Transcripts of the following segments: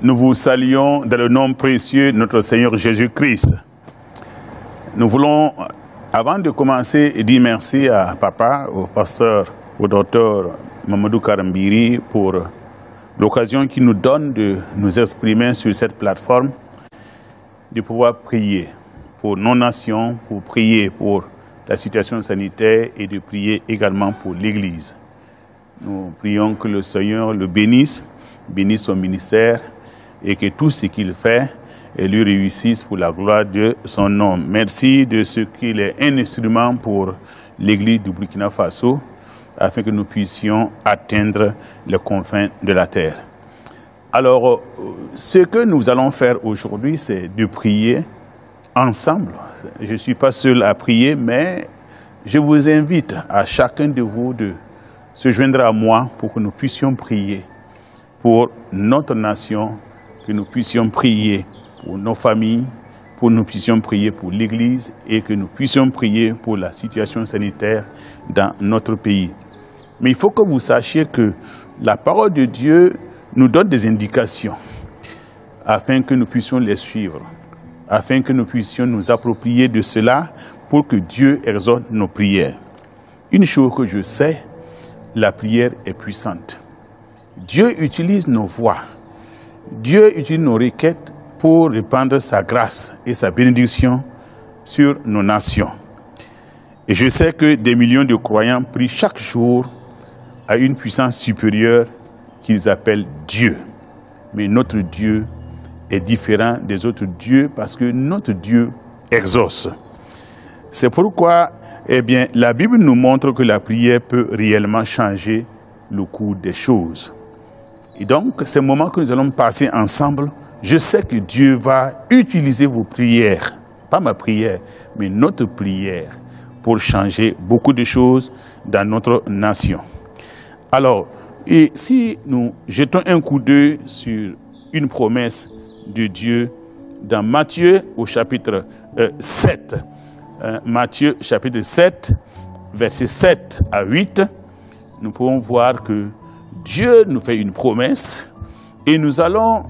Nous vous saluons dans le nom précieux de notre Seigneur Jésus-Christ. Nous voulons, avant de commencer, dire merci à Papa, au pasteur, au docteur Mamadou Karambiri pour l'occasion qu'il nous donne de nous exprimer sur cette plateforme, de pouvoir prier pour nos nations, pour prier pour la situation sanitaire et de prier également pour l'Église. Nous prions que le Seigneur le bénisse son ministère et que tout ce qu'il fait lui réussisse pour la gloire de son nom. Merci de ce qu'il est un instrument pour l'Église du Burkina Faso afin que nous puissions atteindre les confins de la terre. Alors, ce que nous allons faire aujourd'hui, c'est de prier ensemble. Je ne suis pas seul à prier, mais je vous invite à chacun de vous de se joindre à moi pour que nous puissions prier pour notre nation, que nous puissions prier pour nos familles, pour que nous puissions prier pour l'Église et que nous puissions prier pour la situation sanitaire dans notre pays. Mais il faut que vous sachiez que la parole de Dieu nous donne des indications afin que nous puissions les suivre, afin que nous puissions nous approprier de cela pour que Dieu exauce nos prières. Une chose que je sais, la prière est puissante. Dieu utilise nos voix, Dieu utilise nos requêtes pour répandre sa grâce et sa bénédiction sur nos nations. Et je sais que des millions de croyants prient chaque jour à une puissance supérieure qu'ils appellent Dieu. Mais notre Dieu est différent des autres dieux parce que notre Dieu exauce. C'est pourquoi, la Bible nous montre que la prière peut réellement changer le cours des choses. Et donc, ces moments que nous allons passer ensemble, je sais que Dieu va utiliser vos prières, pas ma prière, mais notre prière, pour changer beaucoup de choses dans notre nation. Alors, et si nous jetons un coup d'œil sur une promesse de Dieu dans Matthieu au chapitre 7, Matthieu chapitre 7, versets 7 à 8, nous pouvons voir que Dieu nous fait une promesse et nous allons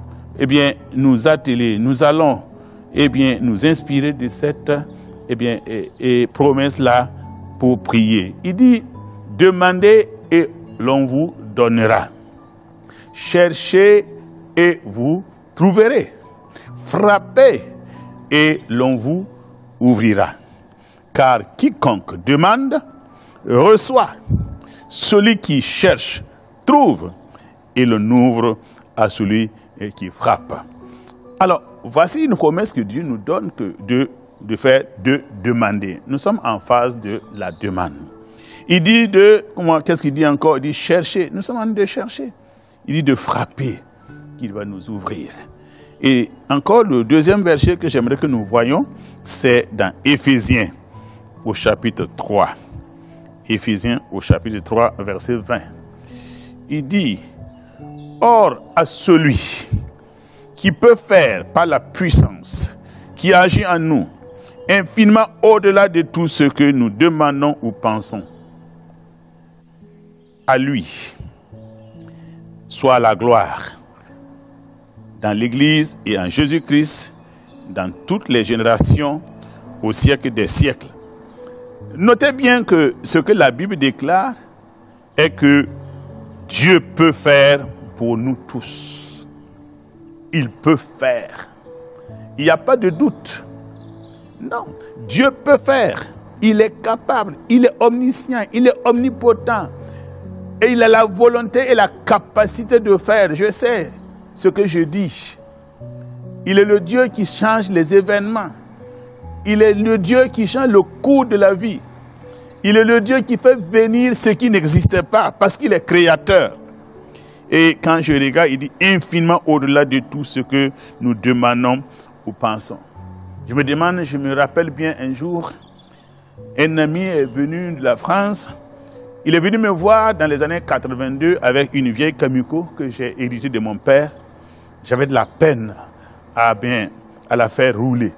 nous atteler, nous allons nous inspirer de cette promesse-là pour prier. Il dit, demandez et l'on vous donnera. Cherchez et vous trouverez. Frappez et l'on vous ouvrira. Car quiconque demande, reçoit. Celui qui cherche, trouve. Et l'on ouvre à celui qui frappe. Alors, voici une promesse que Dieu nous donne de demander. Nous sommes en phase de la demande. Il dit qu'est-ce qu'il dit encore? Il dit chercher. Nous sommes en train de chercher. Il dit de frapper, qu'il va nous ouvrir. Et encore le deuxième verset que j'aimerais que nous voyions, c'est dans Éphésiens au chapitre 3. Éphésiens au chapitre 3, verset 20. Il dit, or à celui qui peut faire par la puissance qui agit en nous, infiniment au-delà de tout ce que nous demandons ou pensons, à lui soit la gloire dans l'Église et en Jésus-Christ, dans toutes les générations, au siècle des siècles. Notez bien que ce que la Bible déclare est que Dieu peut faire pour nous tous. Il peut faire. Il n'y a pas de doute. Non, Dieu peut faire. Il est capable, il est omniscient, il est omnipotent. Et il a la volonté et la capacité de faire. Je sais ce que je dis. Il est le Dieu qui change les événements. Il est le Dieu qui change le cours de la vie. Il est le Dieu qui fait venir ce qui n'existait pas parce qu'il est créateur. Et quand je regarde, il dit infiniment au-delà de tout ce que nous demandons ou pensons. Je me rappelle bien un jour, un ami est venu de la France. Il est venu me voir dans les années 82 avec une vieille Kamiko que j'ai héritée de mon père. J'avais de la peine à la faire rouler.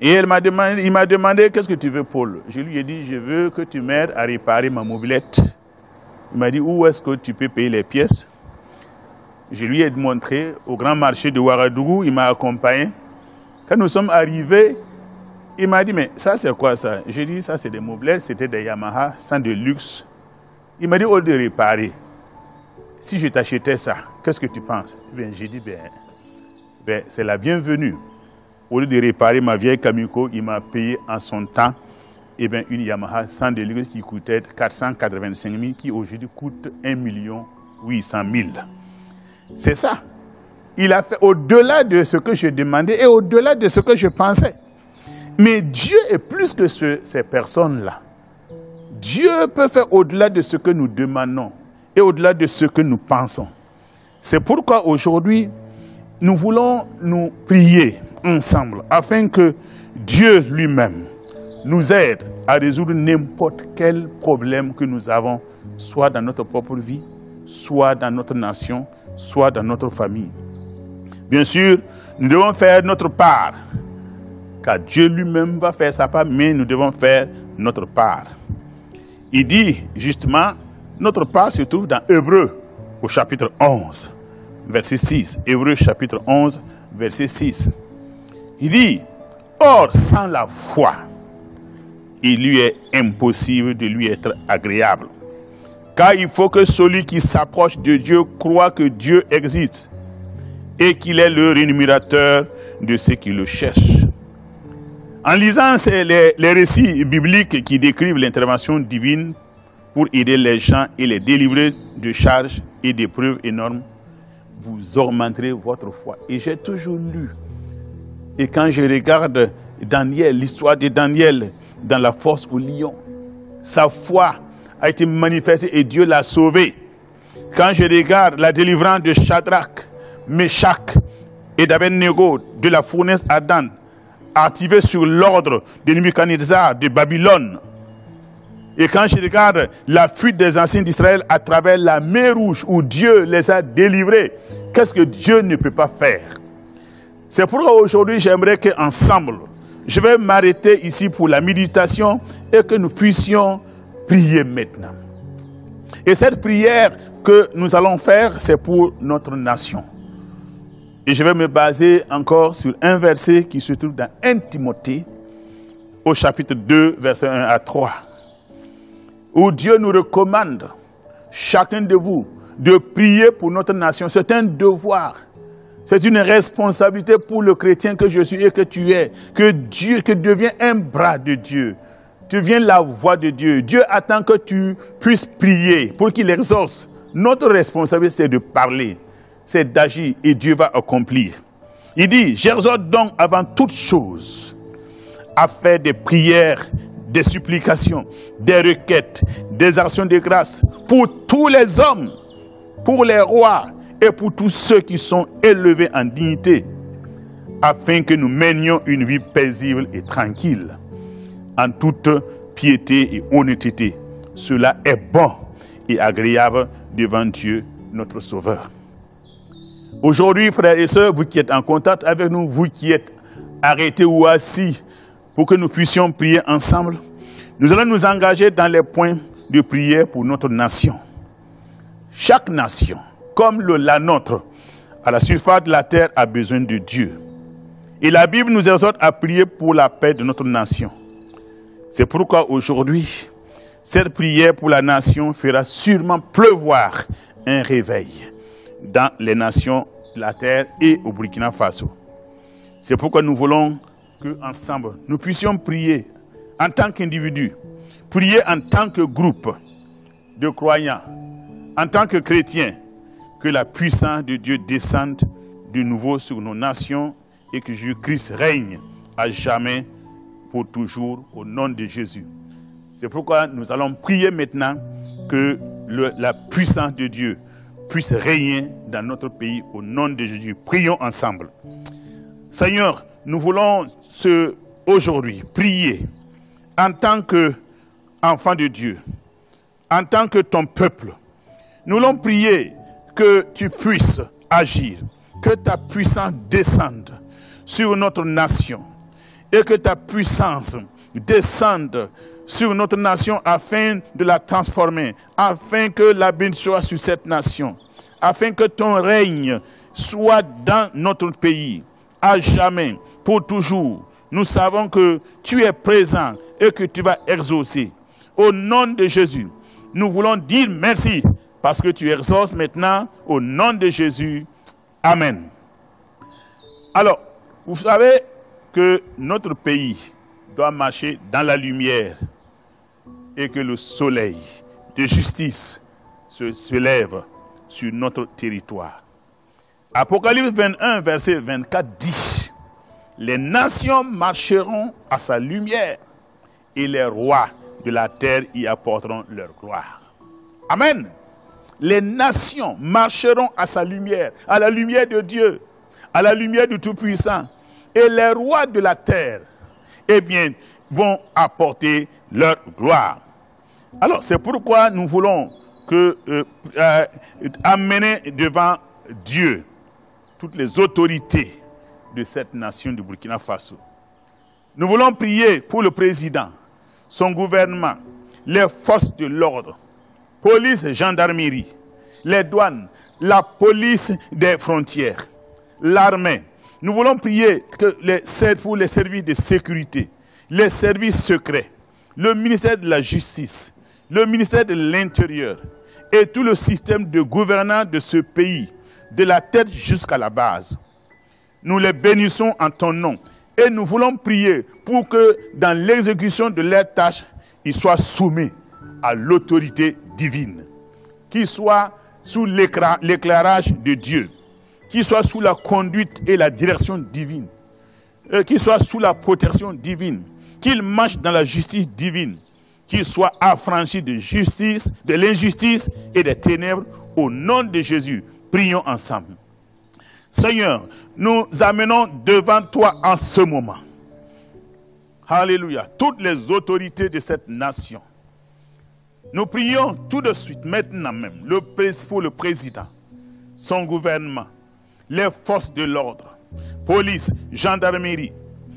Et il m'a demandé, qu'est-ce que tu veux, Paul? Je lui ai dit, je veux que tu m'aides à réparer ma mobilette. Il m'a dit, où est-ce que tu peux payer les pièces? Je lui ai montré au grand marché de Ouagadougou, il m'a accompagné. Quand nous sommes arrivés, il m'a dit, mais ça c'est quoi ça? J'ai dit, ça c'est des mobilettes, c'était des Yamaha, sans de luxe. Il m'a dit, au lieu de réparer, si je t'achetais ça, qu'est-ce que tu penses? J'ai dit, c'est la bienvenue. Au lieu de réparer ma vieille Kamiko, il m'a payé en son temps une Yamaha sans de luxe qui coûtait 485 000, qui aujourd'hui coûte 1 800 000. C'est ça. Il a fait au-delà de ce que je demandais et au-delà de ce que je pensais. Mais Dieu est plus que ces personnes-là. Dieu peut faire au-delà de ce que nous demandons et au-delà de ce que nous pensons. C'est pourquoi aujourd'hui, nous voulons nous prier ensemble afin que Dieu lui-même nous aide à résoudre n'importe quel problème que nous avons, soit dans notre propre vie, soit dans notre nation, soit dans notre famille. Bien sûr, nous devons faire notre part, car Dieu lui-même va faire sa part, mais nous devons faire notre part. Il dit justement, notre part se trouve dans Hébreux, au chapitre 11, verset 6. Hébreux, chapitre 11, verset 6. Il dit, or, sans la foi, il lui est impossible de lui être agréable. Car il faut que celui qui s'approche de Dieu croit que Dieu existe et qu'il est le rémunérateur de ceux qui le cherchent. En lisant les récits bibliques qui décrivent l'intervention divine pour aider les gens et les délivrer de charges et d'épreuves énormes, vous augmenterez votre foi. Et j'ai toujours lu. Et quand je regarde Daniel, l'histoire de Daniel dans la fosse au lion, sa foi a été manifestée et Dieu l'a sauvé. Quand je regarde la délivrance de Shadrach, Meshach et d'Abednego de la fournaise Adam, activée sur l'ordre de Nebuchadnezzar de Babylone, et quand je regarde la fuite des anciens d'Israël à travers la mer Rouge où Dieu les a délivrés, qu'est-ce que Dieu ne peut pas faire? C'est pourquoi aujourd'hui j'aimerais qu'ensemble, je vais m'arrêter ici pour la méditation et que nous puissions prier maintenant. Et cette prière que nous allons faire, c'est pour notre nation. Et je vais me baser encore sur un verset qui se trouve dans 1 Timothée, au chapitre 2, versets 1 à 3, où Dieu nous recommande, chacun de vous, de prier pour notre nation. C'est un devoir. C'est une responsabilité pour le chrétien que je suis et que tu es. Que Dieu, que deviens un bras de Dieu. Tu deviens la voix de Dieu. Dieu attend que tu puisses prier pour qu'il exauce. Notre responsabilité, c'est de parler. C'est d'agir et Dieu va accomplir. Il dit, j'exhorte donc avant toute chose à faire des prières, des supplications, des requêtes, des actions de grâce pour tous les hommes, pour les rois et pour tous ceux qui sont élevés en dignité, afin que nous menions une vie paisible et tranquille, en toute piété et honnêteté. Cela est bon et agréable devant Dieu, notre Sauveur. Aujourd'hui, frères et sœurs, vous qui êtes en contact avec nous, vous qui êtes arrêtés ou assis pour que nous puissions prier ensemble, nous allons nous engager dans les points de prière pour notre nation. Chaque nation, comme la nôtre, à la surface de la terre, a besoin de Dieu. Et la Bible nous exhorte à prier pour la paix de notre nation. C'est pourquoi aujourd'hui, cette prière pour la nation fera sûrement pleuvoir un réveil dans les nations de la terre et au Burkina Faso. C'est pourquoi nous voulons qu'ensemble, nous puissions prier en tant qu'individus, prier en tant que groupe de croyants, en tant que chrétiens, que la puissance de Dieu descende de nouveau sur nos nations et que Jésus-Christ règne à jamais pour toujours au nom de Jésus. C'est pourquoi nous allons prier maintenant que la puissance de Dieu puisse régner dans notre pays au nom de Jésus. Prions ensemble. Seigneur, nous voulons aujourd'hui prier en tant qu'enfants de Dieu, en tant que ton peuple. Nous voulons prier que tu puisses agir, que ta puissance descende sur notre nation et que ta puissance descende sur notre nation afin de la transformer, afin que la bénédiction soit sur cette nation, afin que ton règne soit dans notre pays, à jamais, pour toujours. Nous savons que tu es présent et que tu vas exaucer. Au nom de Jésus, nous voulons dire merci parce que tu exauces maintenant au nom de Jésus. Amen. Alors, vous savez que notre pays doit marcher dans la lumière et que le soleil de justice se lève sur notre territoire. Apocalypse 21, verset 24 dit: les nations marcheront à sa lumière et les rois de la terre y apporteront leur gloire. Amen. Les nations marcheront à sa lumière, à la lumière de Dieu, à la lumière du Tout-Puissant. Et les rois de la terre, eh bien, vont apporter leur gloire. Alors, c'est pourquoi nous voulons amener devant Dieu toutes les autorités de cette nation du Burkina Faso. Nous voulons prier pour le président, son gouvernement, les forces de l'ordre, police et gendarmerie, les douanes, la police des frontières, l'armée. Nous voulons prier pour les services de sécurité, les services secrets, le ministère de la Justice, le ministère de l'Intérieur et tout le système de gouvernance de ce pays, de la tête jusqu'à la base. Nous les bénissons en ton nom et nous voulons prier pour que dans l'exécution de leurs tâches, ils soient soumis à l'autorité divine, qu'ils soient sous l'éclairage de Dieu, qu'ils soient sous la conduite et la direction divine, qu'ils soient sous la protection divine, qu'ils marchent dans la justice divine, qu'ils soient affranchis de justice, de l'injustice et des ténèbres. Au nom de Jésus, prions ensemble. Seigneur, nous amenons devant toi en ce moment, alléluia, toutes les autorités de cette nation. Nous prions tout de suite, maintenant même, pour le président, son gouvernement, les forces de l'ordre, police, gendarmerie,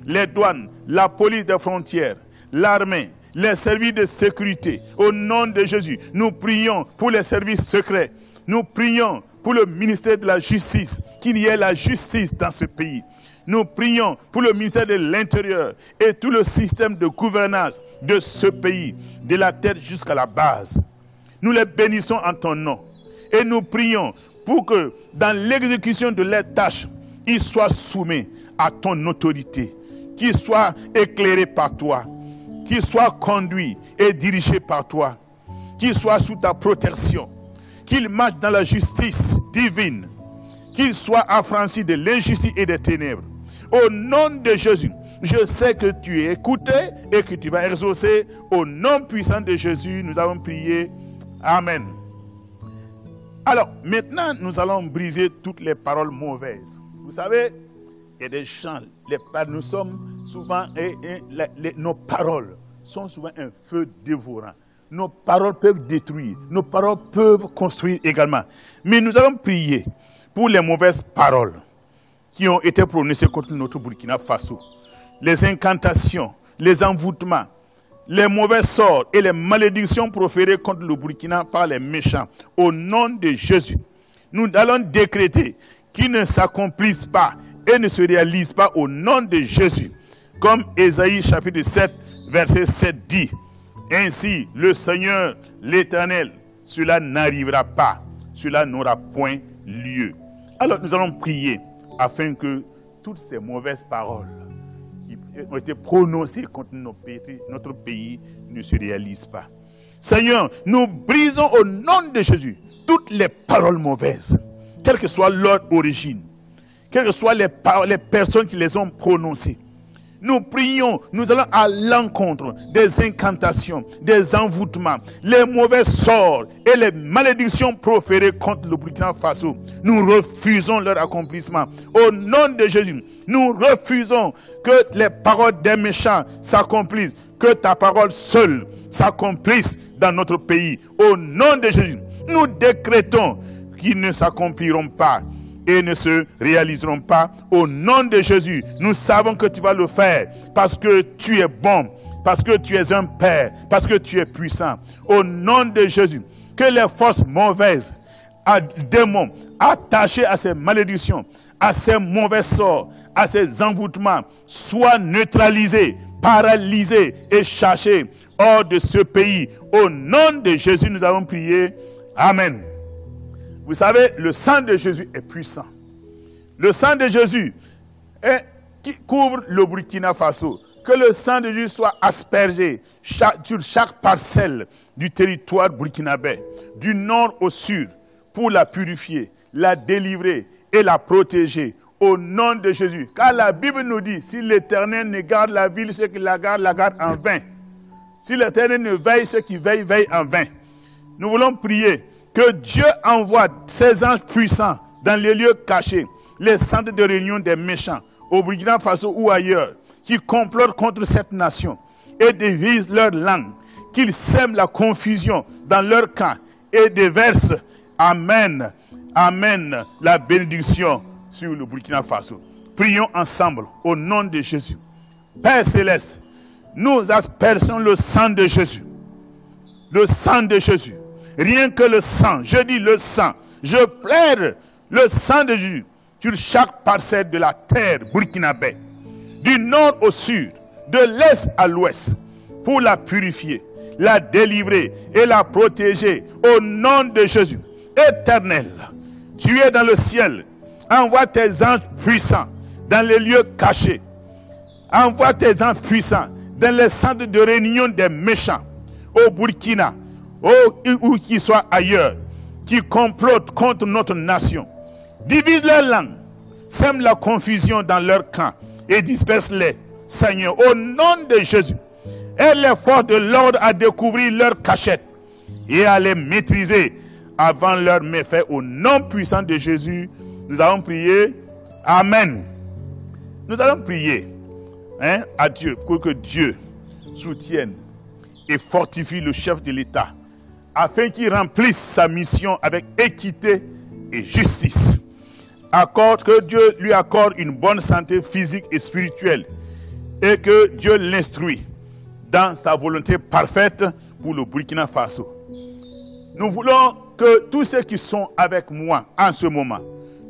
les douanes, la police des frontières, l'armée, les services de sécurité. Au nom de Jésus, nous prions pour les services secrets. Nous prions pour le ministère de la Justice, qu'il y ait la justice dans ce pays. Nous prions pour le ministère de l'Intérieur et tout le système de gouvernance de ce pays, de la tête jusqu'à la base. Nous les bénissons en ton nom et nous prions pour que dans l'exécution de leurs tâches, ils soient soumis à ton autorité, qu'ils soient éclairés par toi, qu'ils soient conduits et dirigés par toi, qu'ils soient sous ta protection, qu'ils marchent dans la justice divine, qu'ils soient affranchis de l'injustice et des ténèbres. Au nom de Jésus, je sais que tu es écouté et que tu vas exaucer. Au nom puissant de Jésus, nous avons prié. Amen. Alors, maintenant, nous allons briser toutes les paroles mauvaises. Vous savez, il y a des gens, nous sommes souvent, nos paroles sont souvent un feu dévorant. Nos paroles peuvent détruire, nos paroles peuvent construire également. Mais nous allons prier pour les mauvaises paroles qui ont été prononcées contre notre Burkina Faso. Les incantations, les envoûtements, les mauvais sorts et les malédictions proférées contre le Burkina par les méchants. Au nom de Jésus, nous allons décréter qu'ils ne s'accomplissent pas et ne se réalisent pas au nom de Jésus. Comme Ésaïe chapitre 7, verset 7 dit, « Ainsi le Seigneur, l'Éternel, cela n'arrivera pas, cela n'aura point lieu. » Alors nous allons prier afin que toutes ces mauvaises paroles qui ont été prononcées contre notre pays ne se réalisent pas. Seigneur, nous brisons au nom de Jésus toutes les paroles mauvaises, quelle que soit leur origine, quelles que soient les personnes qui les ont prononcées. Nous prions, nous allons à l'encontre des incantations, des envoûtements, les mauvais sorts et les malédictions proférées contre le Burkina Faso. Nous refusons leur accomplissement. Au nom de Jésus, nous refusons que les paroles des méchants s'accomplissent, que ta parole seule s'accomplisse dans notre pays. Au nom de Jésus, nous décrétons qu'ils ne s'accompliront pas et ne se réaliseront pas. Au nom de Jésus, nous savons que tu vas le faire parce que tu es bon, parce que tu es un Père, parce que tu es puissant. Au nom de Jésus, que les forces mauvaises démons attachés à ces malédictions, à ces mauvais sorts, à ces envoûtements, soient neutralisés, paralysés et chassés hors de ce pays. Au nom de Jésus, nous avons prié. Amen. Vous savez, le sang de Jésus est puissant. Le sang de Jésus qui couvre le Burkina Faso. Que le sang de Jésus soit aspergé sur chaque parcelle du territoire burkinabé, du nord au sud, pour la purifier, la délivrer et la protéger au nom de Jésus. Car la Bible nous dit, si l'Éternel ne garde la ville, ceux qui la gardent en vain. Si l'Éternel ne veille, ceux qui veillent en vain. Nous voulons prier que Dieu envoie ses anges puissants dans les lieux cachés, les centres de réunion des méchants, au Burkina Faso ou ailleurs, qui complotent contre cette nation et divisent leur langue, qu'ils sèment la confusion dans leur camp et déversent, amen, amen, la bénédiction sur le Burkina Faso. Prions ensemble au nom de Jésus. Père Céleste, nous aspergeons le sang de Jésus. Le sang de Jésus. Rien que le sang, je dis le sang. Je plaide le sang de Jésus sur chaque parcelle de la terre burkinabé, du nord au sud, de l'est à l'ouest, pour la purifier, la délivrer et la protéger au nom de Jésus. Éternel, tu es dans le ciel, envoie tes anges puissants dans les lieux cachés. Envoie tes anges puissants dans les centres de réunion des méchants, au Burkina, ou qu'ils soient ailleurs, qui complotent contre notre nation. Divise leur langue, sème la confusion dans leur camp et disperse-les, Seigneur, au nom de Jésus. Aide les forces de l'ordre à découvrir leur cachette et à les maîtriser avant leur méfait. Au nom puissant de Jésus, nous avons prié. Amen. Nous allons prier à Dieu pour que Dieu soutienne et fortifie le chef de l'État afin qu'il remplisse sa mission avec équité et justice. Que Dieu lui accorde une bonne santé physique et spirituelle et que Dieu l'instruit dans sa volonté parfaite pour le Burkina Faso. Nous voulons que tous ceux qui sont avec moi en ce moment,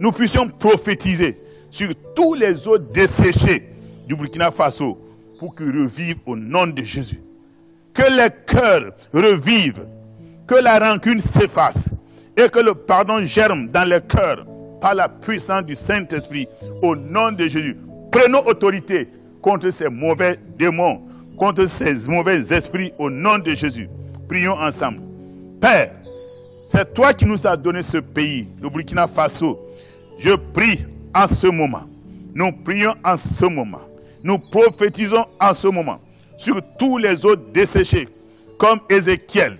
nous puissions prophétiser sur tous les eaux desséchées du Burkina Faso pour qu'ils revivent au nom de Jésus. Que les cœurs revivent, que la rancune s'efface et que le pardon germe dans les cœurs par la puissance du Saint-Esprit au nom de Jésus. Prenons autorité contre ces mauvais démons, contre ces mauvais esprits au nom de Jésus. Prions ensemble. Père, c'est toi qui nous as donné ce pays, le Burkina Faso. Je prie en ce moment. Nous prions en ce moment. Nous prophétisons en ce moment sur tous les eaux desséchées, comme Ézéchiel.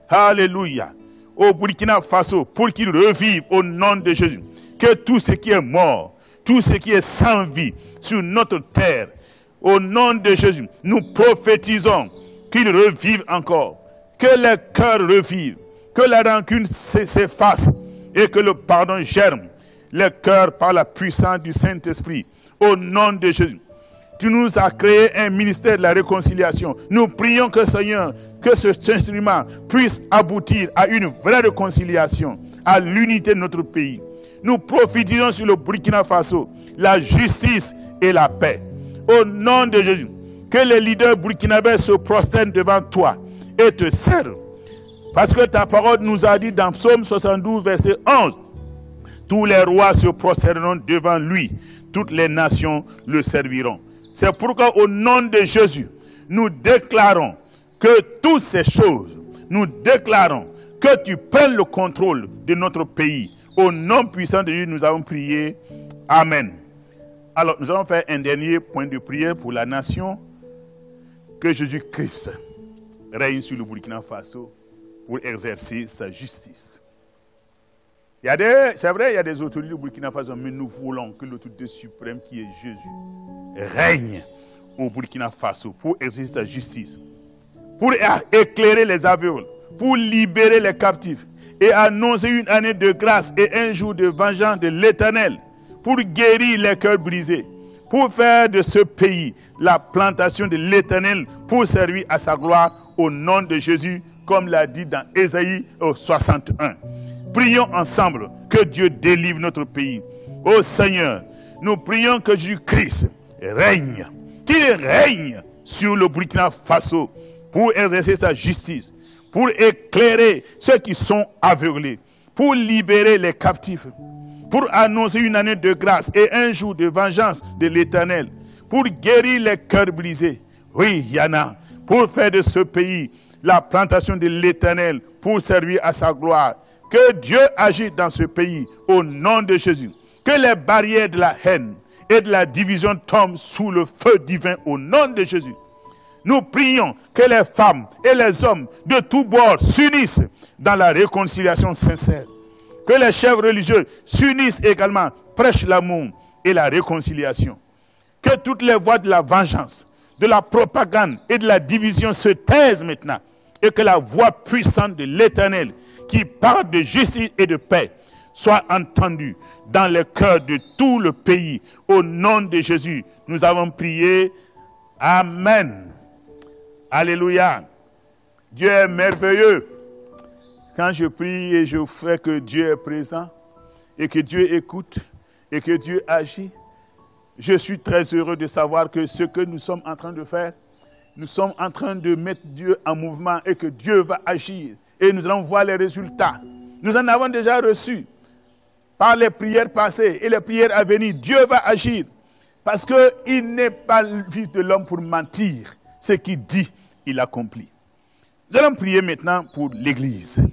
Alléluia. Au Burkina Faso, pour qu'ils revivent au nom de Jésus. Que tout ce qui est mort, tout ce qui est sans vie sur notre terre, au nom de Jésus, nous prophétisons qu'ils revivent encore. Que les cœurs revivent, que la rancune s'efface et que le pardon germe. Les cœurs par la puissance du Saint-Esprit. Au nom de Jésus. Tu nous as créé un ministère de la réconciliation. Nous prions que Seigneur, que cet instrument puisse aboutir à une vraie réconciliation, à l'unité de notre pays. Nous prophétisons sur le Burkina Faso la justice et la paix. Au nom de Jésus, que les leaders burkinabés se prosternent devant toi et te servent. Parce que ta parole nous a dit dans Psaume 72, verset 11, tous les rois se prosterneront devant lui, toutes les nations le serviront. C'est pourquoi au nom de Jésus, nous déclarons que toutes ces choses, nous déclarons que tu prennes le contrôle de notre pays. Au nom puissant de Jésus, nous avons prié. Amen. Alors, nous allons faire un dernier point de prière pour la nation. Que Jésus-Christ règne sur le Burkina Faso pour exercer sa justice. C'est vrai, il y a des autorités du Burkina Faso, mais nous voulons que l'autorité suprême qui est Jésus règne au Burkina Faso pour exercer sa justice, pour éclairer les aveugles, pour libérer les captifs et annoncer une année de grâce et un jour de vengeance de l'Éternel, pour guérir les cœurs brisés, pour faire de ce pays la plantation de l'Éternel pour servir à sa gloire au nom de Jésus, comme l'a dit dans Ésaïe 61. Prions ensemble que Dieu délivre notre pays. Ô Seigneur, nous prions que Jésus-Christ règne, qu'il règne sur le Burkina Faso pour exercer sa justice, pour éclairer ceux qui sont aveuglés, pour libérer les captifs, pour annoncer une année de grâce et un jour de vengeance de l'Éternel, pour guérir les cœurs brisés. Oui, Yana, pour faire de ce pays la plantation de l'Éternel, pour servir à sa gloire. Que Dieu agisse dans ce pays au nom de Jésus. Que les barrières de la haine et de la division tombent sous le feu divin au nom de Jésus. Nous prions que les femmes et les hommes de tous bords s'unissent dans la réconciliation sincère. Que les chefs religieux s'unissent également, prêchent l'amour et la réconciliation. Que toutes les voix de la vengeance, de la propagande et de la division se taisent maintenant. Et que la voix puissante de l'Éternel, qui parle de justice et de paix, soit entendue dans le cœur de tout le pays. Au nom de Jésus, nous avons prié. Amen. Alléluia. Dieu est merveilleux. Quand je prie et je fais que Dieu est présent, et que Dieu écoute, et que Dieu agit, je suis très heureux de savoir que ce que nous sommes en train de faire, nous sommes en train de mettre Dieu en mouvement et que Dieu va agir. Et nous allons voir les résultats. Nous en avons déjà reçu par les prières passées et les prières à venir. Dieu va agir parce qu'il n'est pas le fils de l'homme pour mentir. Ce qu'il dit, il accomplit. Nous allons prier maintenant pour l'Église.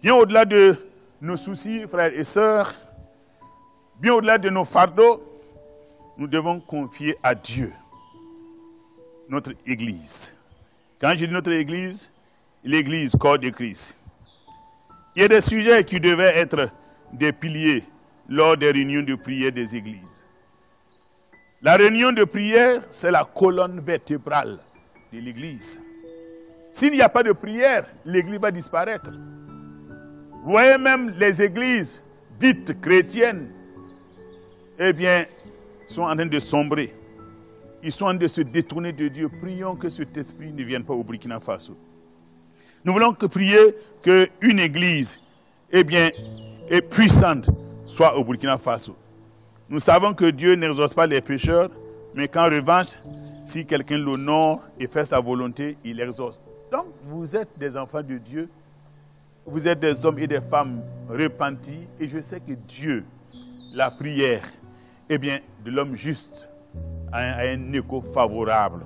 Bien au-delà de nos soucis, frères et sœurs, bien au-delà de nos fardeaux, nous devons confier à Dieu notre Église. Quand je dis notre Église, l'Église, corps de Christ. Il y a des sujets qui devaient être des piliers lors des réunions de prière des églises. La réunion de prière, c'est la colonne vertébrale de l'Église. S'il n'y a pas de prière, l'Église va disparaître. Vous voyez même les églises dites chrétiennes, eh bien, sont en train de sombrer. Ils sont en train de se détourner de Dieu. Prions que cet esprit ne vienne pas au Burkina Faso. Nous voulons prier qu'une église, eh bien, et puissante soit au Burkina Faso. Nous savons que Dieu n'exauce pas les pécheurs, mais qu'en revanche, si quelqu'un l'honore et fait sa volonté, il exauce. Donc, vous êtes des enfants de Dieu, vous êtes des hommes et des femmes repentis, et je sais que Dieu, la prière, eh bien, de l'homme juste, a un écho favorable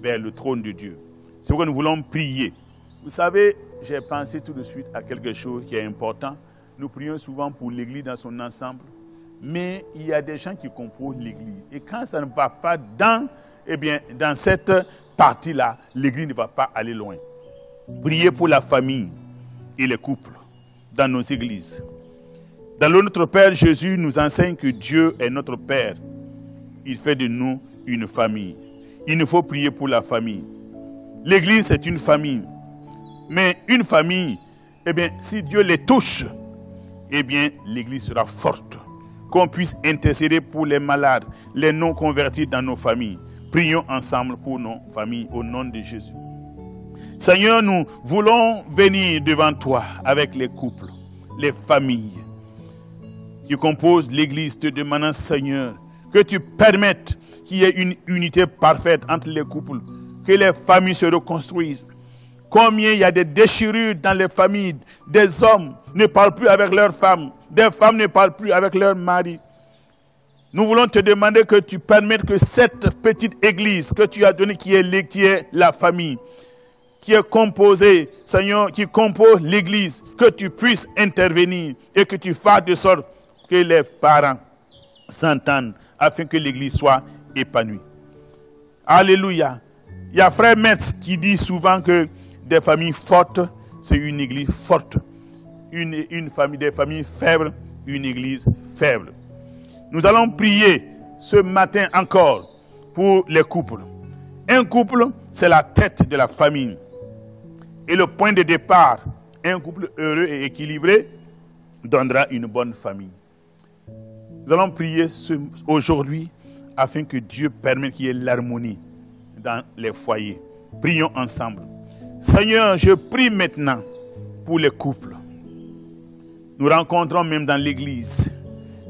vers le trône de Dieu. C'est pourquoi nous voulons prier. Vous savez, j'ai pensé tout de suite à quelque chose qui est important. Nous prions souvent pour l'Église dans son ensemble, mais il y a des gens qui composent l'Église. Et quand ça ne va pas dans cette partie-là, l'Église ne va pas aller loin. Priez pour la famille et les couples dans nos églises. Dans notre Père Jésus nous enseigne que Dieu est notre Père. Il fait de nous une famille. Il nous faut prier pour la famille. L'Église, c'est une famille. Mais une famille, eh bien, si Dieu les touche, eh bien, l'Église sera forte. Qu'on puisse intercéder pour les malades, les non-convertis dans nos familles. Prions ensemble pour nos familles au nom de Jésus. Seigneur, nous voulons venir devant toi avec les couples, les familles qui composent l'Église, te demandant, Seigneur, que tu permettes qu'il y ait une unité parfaite entre les couples, que les familles se reconstruisent. Combien il y a de déchirures dans les familles, des hommes ne parlent plus avec leurs femmes, des femmes ne parlent plus avec leurs maris. Nous voulons te demander que tu permettes que cette petite église que tu as donnée, qui est la famille, qui est composée, Seigneur, qui compose l'église, que tu puisses intervenir et que tu fasses de sorte que les parents s'entendent afin que l'église soit épanouie. Alléluia. Il y a Frère Metz qui dit souvent que des familles fortes, c'est une église forte. Une famille, des familles faibles, une église faible. Nous allons prier ce matin encore pour les couples. Un couple, c'est la tête de la famille. Et le point de départ, un couple heureux et équilibré donnera une bonne famille. Nous allons prier aujourd'hui afin que Dieu permette qu'il y ait l'harmonie dans les foyers. Prions ensemble. Seigneur, je prie maintenant pour les couples. Nous rencontrons même dans l'église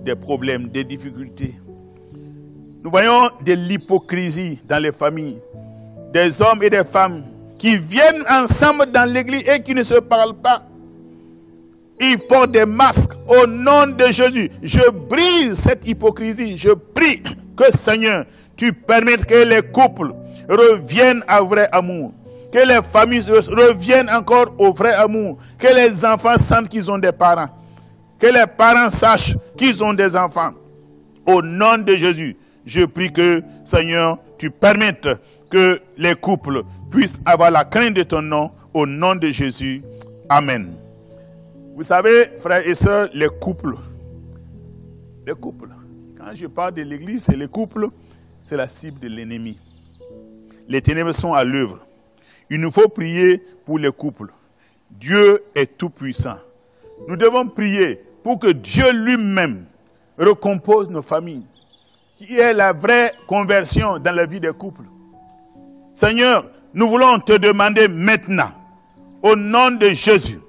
des problèmes, des difficultés. Nous voyons de l'hypocrisie dans les familles. Des hommes et des femmes qui viennent ensemble dans l'église et qui ne se parlent pas. Ils portent des masques au nom de Jésus. Je brise cette hypocrisie. Je prie que Seigneur, tu permettes que les couples reviennent à vrai amour. Que les familles reviennent encore au vrai amour. Que les enfants sentent qu'ils ont des parents. Que les parents sachent qu'ils ont des enfants. Au nom de Jésus, je prie que, Seigneur, tu permettes que les couples puissent avoir la crainte de ton nom. Au nom de Jésus. Amen. Vous savez, frères et sœurs, les couples, quand je parle de l'église, c'est les couples, c'est la cible de l'ennemi. Les ténèbres sont à l'œuvre. Il nous faut prier pour les couples. Dieu est tout puissant. Nous devons prier pour que Dieu lui-même recompose nos familles, qui est la vraie conversion dans la vie des couples. Seigneur, nous voulons te demander maintenant, au nom de Jésus,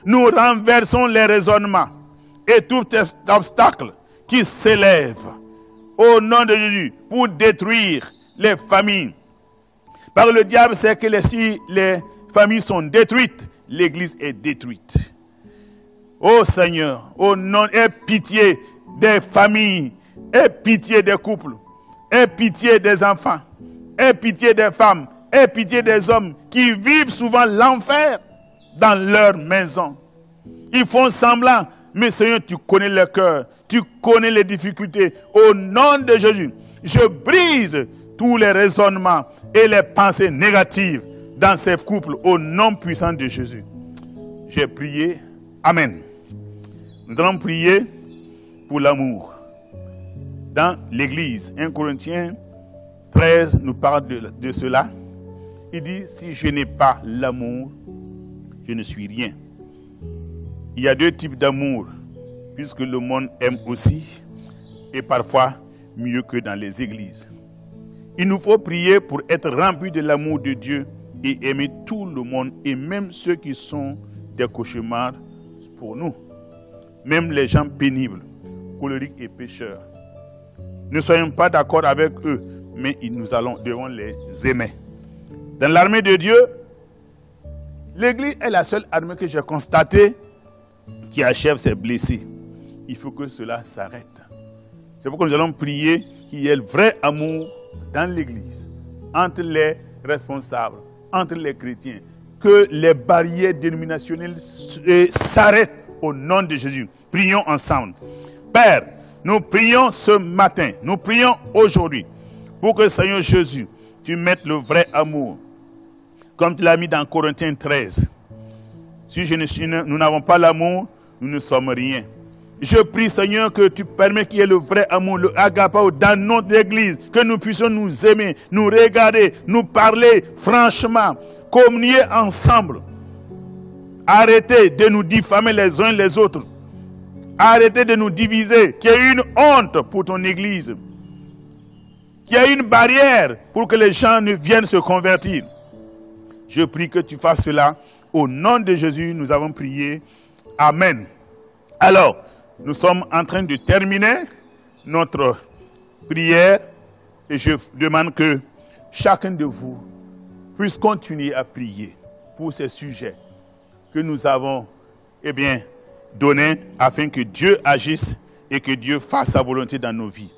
nous renversons les raisonnements et tout obstacle qui s'élève au nom de Jésus pour détruire les familles. Par le diable, c'est que si les familles sont détruites, l'église est détruite. Oh Seigneur, au nom, aie pitié des familles, aie pitié des couples, aie pitié des enfants, aie pitié des femmes, aie pitié des hommes qui vivent souvent l'enfer dans leur maison. Ils font semblant, mais Seigneur, tu connais le cœur, tu connais les difficultés. Au nom de Jésus, je brise tous les raisonnements et les pensées négatives dans ces couples au nom puissant de Jésus. J'ai prié. Amen. Nous allons prier pour l'amour. Dans l'église, 1 Corinthiens 13 nous parle de cela. Il dit, si je n'ai pas l'amour, je ne suis rien. Il y a deux types d'amour, puisque le monde aime aussi, et parfois mieux que dans les églises. Il nous faut prier pour être remplis de l'amour de Dieu et aimer tout le monde, et même ceux qui sont des cauchemars pour nous. Même les gens pénibles, colériques et pécheurs. Ne soyons pas d'accord avec eux, mais nous devons les aimer. Dans l'armée de Dieu, l'église est la seule armée que j'ai constatée qui achève ses blessés. Il faut que cela s'arrête. C'est pourquoi nous allons prier qu'il y ait le vrai amour dans l'église, entre les responsables, entre les chrétiens, que les barrières dénominationnelles s'arrêtent au nom de Jésus. Prions ensemble. Père, nous prions ce matin, nous prions aujourd'hui pour que Seigneur Jésus, tu mettes le vrai amour, comme tu l'as mis dans Corinthiens 13. Si nous n'avons pas l'amour, nous ne sommes rien. Je prie, Seigneur, que tu permets qu'il y ait le vrai amour, le agapao dans notre église, que nous puissions nous aimer, nous regarder, nous parler franchement, communier ensemble. Arrêtez de nous diffamer les uns les autres. Arrêtez de nous diviser. Qu'il y ait une honte pour ton église. Qu'il y ait une barrière pour que les gens ne viennent se convertir. Je prie que tu fasses cela. Au nom de Jésus, nous avons prié. Amen. Alors, nous sommes en train de terminer notre prière et je demande que chacun de vous puisse continuer à prier pour ces sujets que nous avons donnés afin que Dieu agisse et que Dieu fasse sa volonté dans nos vies.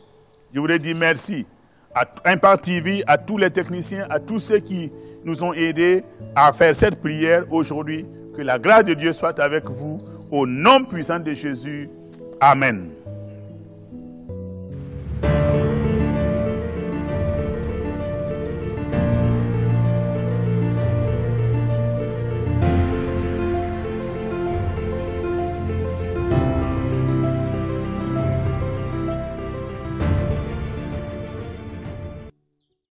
Je voudrais dire merci à Impact TV, à tous les techniciens, à tous ceux qui nous ont aidés à faire cette prière aujourd'hui. Que la grâce de Dieu soit avec vous au nom puissant de Jésus. Amen.